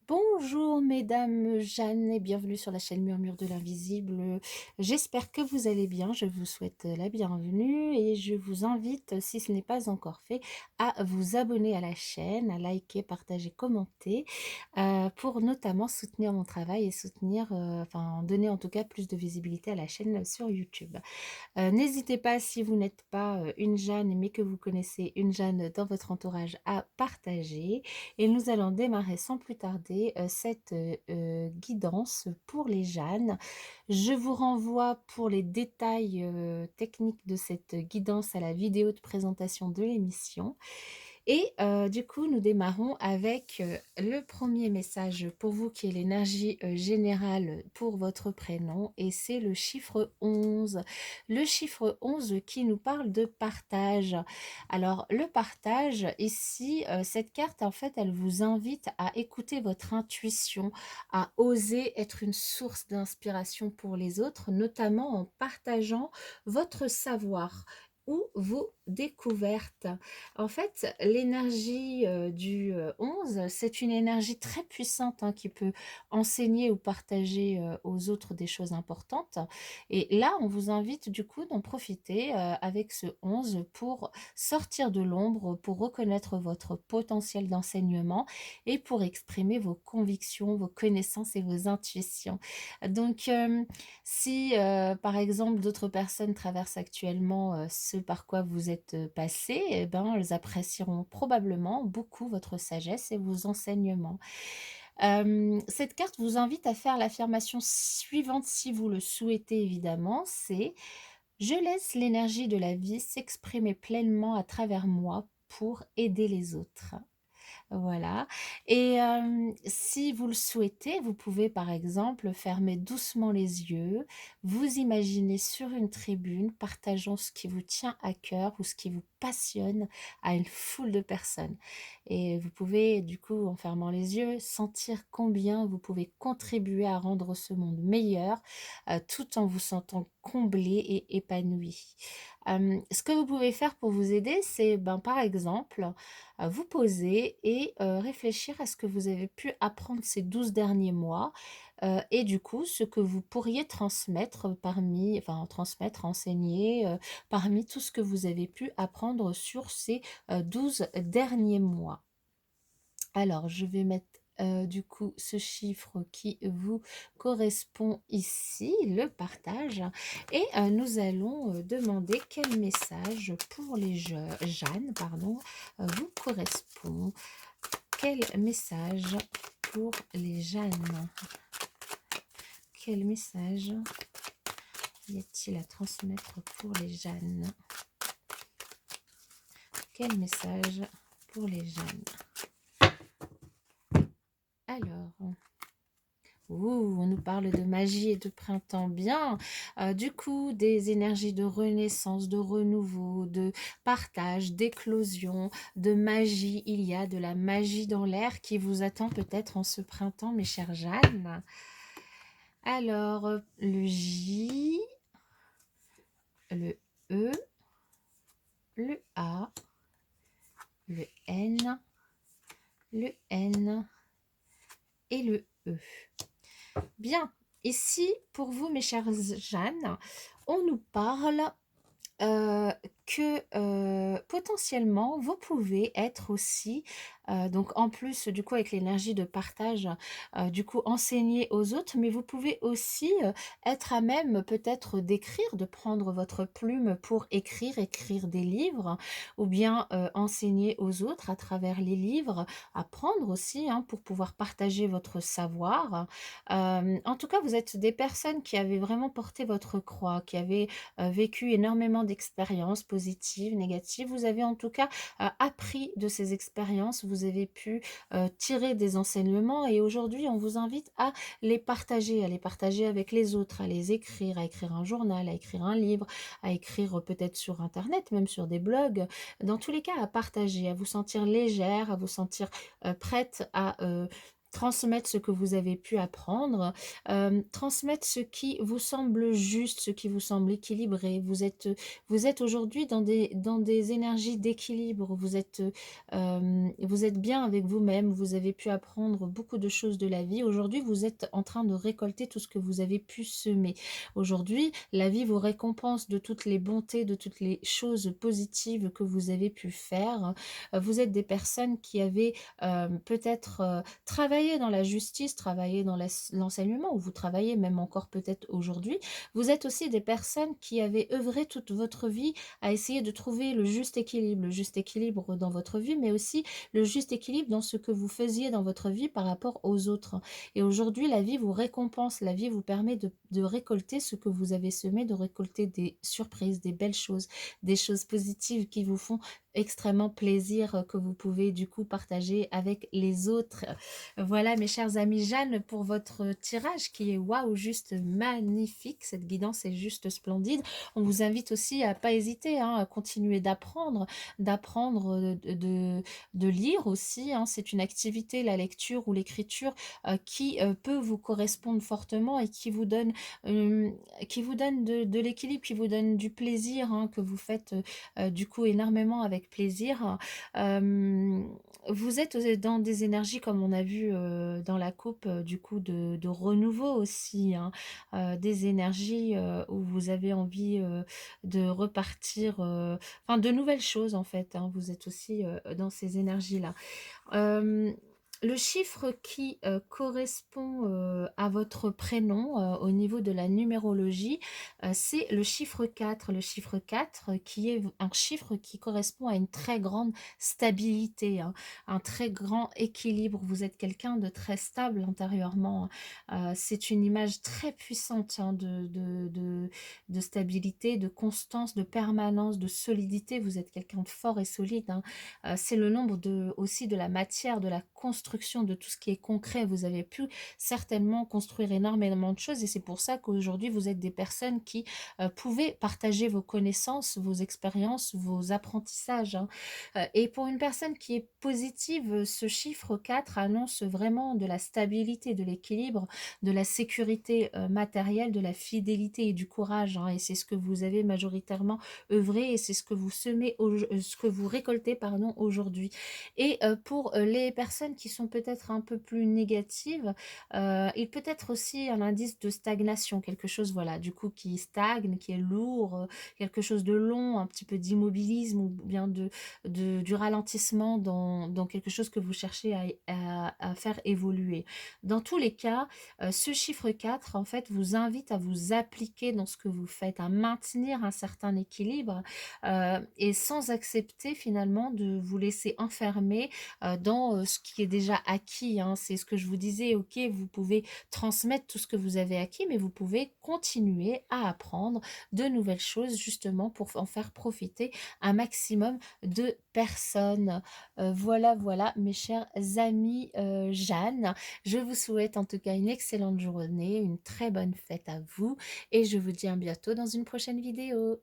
Bonjour mesdames Jeanne et bienvenue sur la chaîne Murmure de l'Invisible. J'espère que vous allez bien, je vous souhaite la bienvenue et je vous invite, si ce n'est pas encore fait, à vous abonner à la chaîne, à liker, partager, commenter, pour notamment soutenir mon travail et soutenir, enfin donner en tout cas plus de visibilité à la chaîne sur YouTube. N'hésitez pas, si vous n'êtes pas une Jeanne, mais que vous connaissez une Jeanne dans votre entourage, à partager. Et nous allons démarrer sans plus tarder cette guidance pour les Jeannes. Je vous renvoie pour les détails techniques de cette guidance à la vidéo de présentation de l'émission. Et du coup, nous démarrons avec le premier message pour vous qui est l'énergie générale pour votre prénom et c'est le chiffre 11. Le chiffre 11 qui nous parle de partage. Alors, le partage, ici, cette carte, en fait, elle vous invite à écouter votre intuition, à oser être une source d'inspiration pour les autres, notamment en partageant votre savoir ou vos découvertes. En fait, l'énergie du 11, c'est une énergie très puissante hein, qui peut enseigner ou partager aux autres des choses importantes. Et là, on vous invite du coup d'en profiter avec ce 11 pour sortir de l'ombre, pour reconnaître votre potentiel d'enseignement et pour exprimer vos convictions, vos connaissances et vos intuitions. Donc, si par exemple d'autres personnes traversent actuellement ce par quoi vous êtes passé, eh ben, elles apprécieront probablement beaucoup votre sagesse et vos enseignements. Cette carte vous invite à faire l'affirmation suivante si vous le souhaitez évidemment, c'est: je laisse l'énergie de la vie s'exprimer pleinement à travers moi pour aider les autres. Voilà. Et si vous le souhaitez, vous pouvez par exemple fermer doucement les yeux, vous imaginer sur une tribune partageant ce qui vous tient à cœur ou ce qui vous passionne à une foule de personnes. Et vous pouvez du coup, en fermant les yeux, sentir combien vous pouvez contribuer à rendre ce monde meilleur, tout en vous sentant comblé et épanoui. Ce que vous pouvez faire pour vous aider, c'est ben, par exemple vous poser et réfléchir à ce que vous avez pu apprendre ces 12 derniers mois et du coup, ce que vous pourriez transmettre parmi, enfin transmettre, enseigner, parmi tout ce que vous avez pu apprendre sur ces 12 derniers mois. Alors, je vais mettre du coup ce chiffre qui vous correspond ici, le partage. Et nous allons demander quel message pour les Jeanne, pardon, vous correspond. Quel message pour les Jeanne? Quel message y a-t-il à transmettre pour les Jeanne? Quel message pour les Jeanne? Alors, on nous parle de magie et de printemps, bien. Du coup, des énergies de renaissance, de renouveau, de partage, d'éclosion, de magie. Il y a de la magie dans l'air qui vous attend peut-être en ce printemps, mes chères Jeanne. Alors, le J, le E, le A, le N, le N et le E. Bien, ici, pour vous, mes chères Jeanne, on nous parle que potentiellement, vous pouvez être aussi, donc en plus, du coup, avec l'énergie de partage, du coup, enseigner aux autres, mais vous pouvez aussi être à même peut-être d'écrire, de prendre votre plume pour écrire des livres, ou bien enseigner aux autres à travers les livres, apprendre aussi hein, pour pouvoir partager votre savoir. En tout cas, vous êtes des personnes qui avaient vraiment porté votre croix, qui avaient vécu énormément d'expériences positives, négatives. Vous avez en tout cas appris de ces expériences, vous avez pu tirer des enseignements et aujourd'hui, on vous invite à les partager avec les autres, à écrire un journal, à écrire un livre, à écrire peut-être sur Internet, même sur des blogs. Dans tous les cas, à partager, à vous sentir légère, à vous sentir prête à transmettre ce que vous avez pu apprendre, transmettre ce qui vous semble juste, ce qui vous semble équilibré. Vous êtes aujourd'hui dans des énergies d'équilibre. Vous êtes bien avec vous-même, vous avez pu apprendre beaucoup de choses de la vie. Aujourd'hui, vous êtes en train de récolter tout ce que vous avez pu semer. Aujourd'hui, la vie vous récompense de toutes les bontés, de toutes les choses positives que vous avez pu faire. Vous êtes des personnes qui avaient, peut-être, travailler dans la justice, travailler dans l'enseignement, ou vous travaillez même encore peut-être aujourd'hui. Vous êtes aussi des personnes qui avaient œuvré toute votre vie à essayer de trouver le juste équilibre dans votre vie, mais aussi le juste équilibre dans ce que vous faisiez dans votre vie par rapport aux autres. Et aujourd'hui, la vie vous récompense, la vie vous permet de récolter ce que vous avez semé, de récolter des surprises, des belles choses, des choses positives qui vous font extrêmement plaisir, que vous pouvez du coup partager avec les autres. Voilà mes chers amis, Jeanne, pour votre tirage qui est waouh, juste magnifique. Cette guidance est juste splendide. On vous invite aussi à pas hésiter, hein, à continuer d'apprendre, de lire aussi, hein. C'est une activité, la lecture ou l'écriture, qui peut vous correspondre fortement et qui vous donne de l'équilibre, qui vous donne du plaisir, hein, que vous faites du coup énormément avec plaisir. Euh, Vous êtes dans des énergies, comme on a vu dans la coupe, du coup, de renouveau aussi, hein, des énergies où vous avez envie de repartir, enfin de nouvelles choses en fait, hein. Vous êtes aussi dans ces énergies-là. Hem, le chiffre qui, correspond, à votre prénom, au niveau de la numérologie, c'est le chiffre 4. Le chiffre 4, qui est un chiffre qui correspond à une très grande stabilité, hein, un très grand équilibre. Vous êtes quelqu'un de très stable intérieurement, hein. C'est une image très puissante, hein, de stabilité, de constance, de permanence, de solidité. Vous êtes quelqu'un de fort et solide, hein. C'est le nombre aussi de la matière, de la construction, de tout ce qui est concret. Vous avez pu certainement construire énormément de choses et c'est pour ça qu'aujourd'hui, vous êtes des personnes qui pouvaient partager vos connaissances, vos expériences, vos apprentissages, hein. Et pour une personne qui est positive, ce chiffre 4 annonce vraiment de la stabilité, de l'équilibre, de la sécurité matérielle, de la fidélité et du courage, hein. Et c'est ce que vous avez majoritairement œuvrer et c'est ce que vous semez, ce que vous récoltez, pardon, aujourd'hui. Et pour les personnes qui sont peut-être un peu plus négatives, il peut être aussi un indice de stagnation, quelque chose, voilà, du coup, qui stagne, qui est lourd, quelque chose de long, un petit peu d'immobilisme ou bien du ralentissement dans quelque chose que vous cherchez à faire évoluer. Dans tous les cas, ce chiffre 4 en fait, vous invite à vous appliquer dans ce que vous faites, à maintenir un certain équilibre, et sans accepter finalement de vous laisser enfermer, dans, ce qui est déjà acquis, hein. C'est ce que je vous disais, OK, vous pouvez transmettre tout ce que vous avez acquis, mais vous pouvez continuer à apprendre de nouvelles choses justement pour en faire profiter un maximum de personnes. Voilà, voilà mes chers amis, Jeanne. Je vous souhaite en tout cas une excellente journée, une très bonne fête à vous et je vous dis à bientôt dans une prochaine vidéo.